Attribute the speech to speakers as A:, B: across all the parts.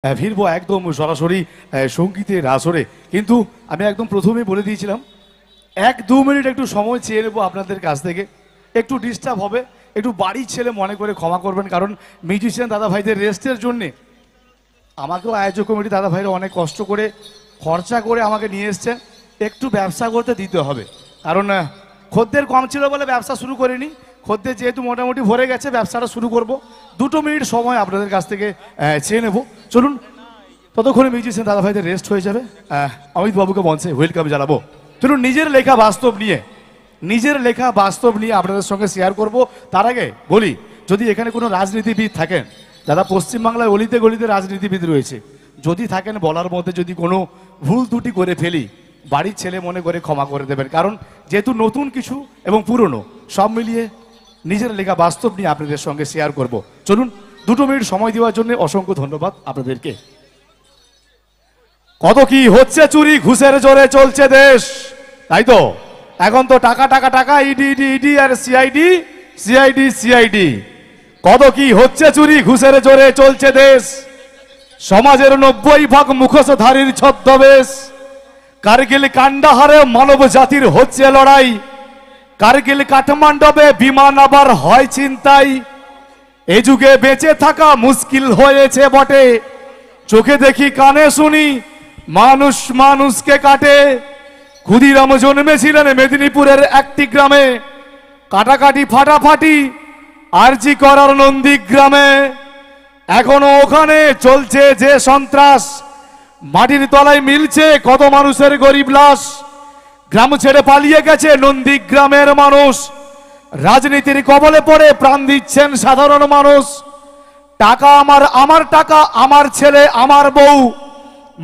A: ফিরবো একদম সরাসরি সঙ্গীতের আসরে। কিন্তু আমি একদম প্রথমেই বলে দিয়েছিলাম 1-2 মিনিট একটু সময় চেয়ে নেবো আপনাদের কাছ থেকে। একটু ডিস্টার্ব হবে, একটু বাড়ির ছেলে মনে করে ক্ষমা করবেন, কারণ মিউজিশিয়ান দাদা ভাইদের রেস্টের জন্যে আমাকেও আয়োজক কমিটি দাদা ভাইরা অনেক কষ্ট করে খরচা করে আমাকে নিয়ে এসছেন। একটু ব্যবসা করতে দিতে হবে, কারণ খদ্দের কম ছিল বলে ব্যবসা শুরু করিনি। খদ্দের যেহেতু মোটামুটি ভরে গেছে, ব্যবসাটা শুরু করব। 2 মিনিট সময় আপনাদের কাছ থেকে চেয়ে নেব। চলুন, ততক্ষণে মিউজিশিয়ান দাদা ভাইদের রেস্ট হয়ে যাবে। অমিত বাবুকে মঞ্চে ওয়েলকাম জানাবো। চলুন, নিজের লেখা বাস্তব নিয়ে আপনাদের সঙ্গে শেয়ার করব। তার আগে বলি, যদি এখানে কোনো রাজনীতিবিদ থাকেন, দাদা পশ্চিমবাংলায় অলিতে গলিতে রাজনীতিবিদ রয়েছে, যদি থাকেন বলার মধ্যে যদি কোনো ভুল ত্রুটি করে ফেলি, বাড়ির ছেলে মনে করে ক্ষমা করে দেবেন। কারণ যেহেতু নতুন কিছু এবং পুরনো সব মিলিয়ে নিজের লেখা বাস্তব নিয়ে আপনাদের সঙ্গে শেয়ার করব। চলুন, 2 মিনিট সময় দেওয়ার জন্য অসংখ্য ধন্যবাদ আপনাদেরকে। কত কি হচ্ছে চুরি, ঘুষের জোরে চলছে দেশ, তাই তো? এখন তো টাকা টাকা টাকা, ইডি ইডি ইডি আর সিআইডি সিআইডি সিআইডি। কত কি হচ্ছে চুরি, ঘুষের জোরে চলছে দেশ। সমাজের 90% মুখোশধারীর ছদ্মবেশ। কারগিল কান্ডাহারে মানব জাতির হচ্ছে লড়াই। কারগিল কাঠমান্ডবে বিমান আবার হয় ছিনতাই। এ যুগে বেঁচে থাকা মুশকিল হয়েছে বটে। চোখে দেখি কানে শুনি মানুষ মানুষকে কাটে। ক্ষুদিরাম জন্মেছিলেন মেদিনীপুরের একটি গ্রামে। কাটাকাটি ফাটাফাটি আরজি করার নন্দীগ্রামে। এখনো ওখানে চলছে যে সন্ত্রাস। মাটির তলায় মিলছে কত মানুষের গরিব লাশ। গ্রাম ছেড়ে পালিয়ে গেছে নন্দীগ্রামের মানুষ। রাজনীতির কবলে পড়ে প্রাণ দিচ্ছেন সাধারণ মানুষ। টাকা আমার, আমার টাকা আমার ছেলে আমার বউ।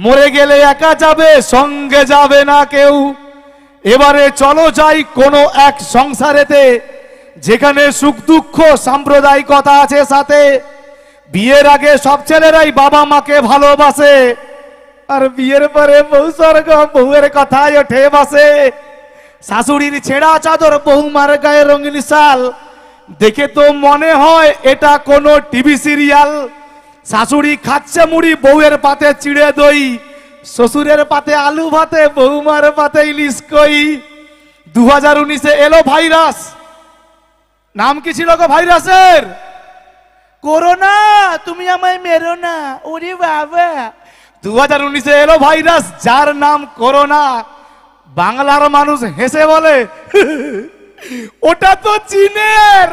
A: মরে গেলে একা যাবে, সঙ্গে যাবে না কেউ। এবারে চলো যাই কোনো এক সংসারেতে, যেখানে সুখ দুঃখ সাম্প্রদায়িকতা আছে সাথে। বিয়ের আগে সব ছেলেরাই বাবা মাকে ভালোবাসে, আর বিয়ের পরে বউ স্বর্গ বউয়ের কথায় ওঠে বসে। শাশুড়ির ছেঁড়া চাদর বৌমার গায়ে রঙিন শাল, দেখে তো মনে হয় এটা কোনো টিভি সিরিয়াল। শাশুড়ি খাচ্ছে মুড়ি, বউয়ের পাতে চিড়ে দই। শ্বশুরের পাতে আলু ভাতে, বৌমার পাতে ইলিশ কই। 2019-এ এলো ভাইরাস। নাম কি ছিল গো ভাইরাসের? করোনা। তুমি আমায় মেরো না, ওরে বাবা। 2019-এ এলো ভাইরাস, যার নাম করোনা। বাংলার মানুষ হেসে বলে ওটা তো চীনের,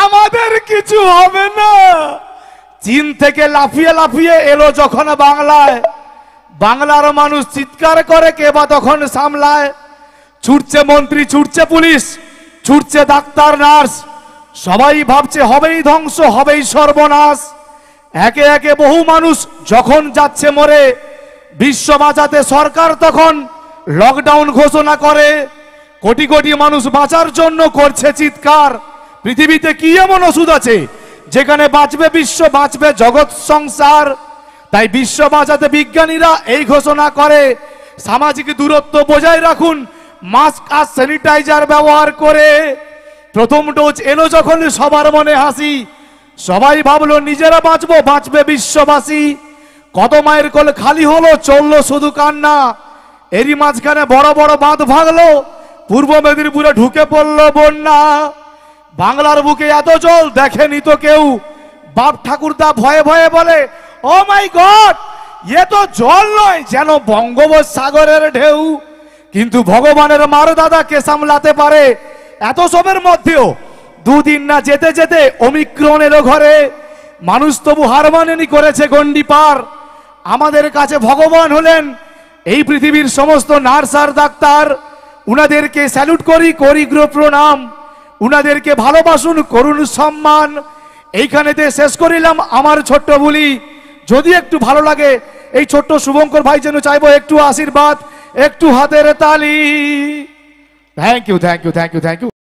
A: আমাদের কিছু হবে না। চীন থেকে লাফিয়ে লাফিয়ে এলো যখন বাংলায়, বাংলার মানুষ চিৎকার করে কে বা তখন সামলায়। ছুটছে মন্ত্রী, ছুটছে পুলিশ, ছুটছে ডাক্তার নার্স। সবাই ভাবছে হবেই ধ্বংস, হবেই সর্বনাশ। একে একে বহু মানুষ যখন যাচ্ছে মরে, বিশ্ব বাঁচাতে সরকার তখন লকডাউন ঘোষণা করে। কোটি কোটি মানুষ বাঁচার জন্য করছে চিৎকার। পৃথিবীতে কি এমন ওষুধ আছে যেখানে বাঁচবে বিশ্ব, বাঁচবে জগৎ সংসার? তাই বিশ্ব বাঁচাতে বিজ্ঞানীরা এই ঘোষণা করে, সামাজিক দূরত্ব বজায় রাখুন, মাস্ক আর স্যানিটাইজার ব্যবহার করে। প্রথম ডোজ এলো যখন সবার মনে হাসি। সবাই ভাবলো নিজেরা বাঁচবো, বাঁচবে বিশ্ববাসী। কত মায়ের কোল খালি হলো, চললো শুধু কান্না। এরই মাঝখানে বড় বড় বাঁধ ভাঙলো, পূর্ব মেদিনীপুরে ঢুকে পড়লো বন্যা। বাংলার বুকে এত জল দেখেনি তো কেউ। বাপ ঠাকুরদা ভয়ে ভয়ে বলে, ও মাই গড, এ তো জল নয়, যেন বঙ্গোপসাগরের ঢেউ। কিন্তু ভগবানের মারদাদা কে সামলাতে পারে? এত সবের মধ্যেও 2 দিন না যেতে যেতে ওমিক্রন এলো ঘরে। মানুষ তবু হার মানেনি, করেছে গন্ডি পার। আমাদের কাছে ভগবান হলেন এই পৃথিবীর সমস্ত নার্স আর ডাক্তার। উনাদেরকে স্যালুট করি, করি প্রণাম। উনাদেরকে ভালোবাসুন, করুন সম্মান। এইখানেতে শেষ করিলাম আমার ছোট্ট বলি। যদি একটু ভালো লাগে এই ছোট্ট শুভঙ্কর ভাই যেন চাইবো একটু আশীর্বাদ, একটু হাতের তালি। Thank you, thank you, thank you, thank you.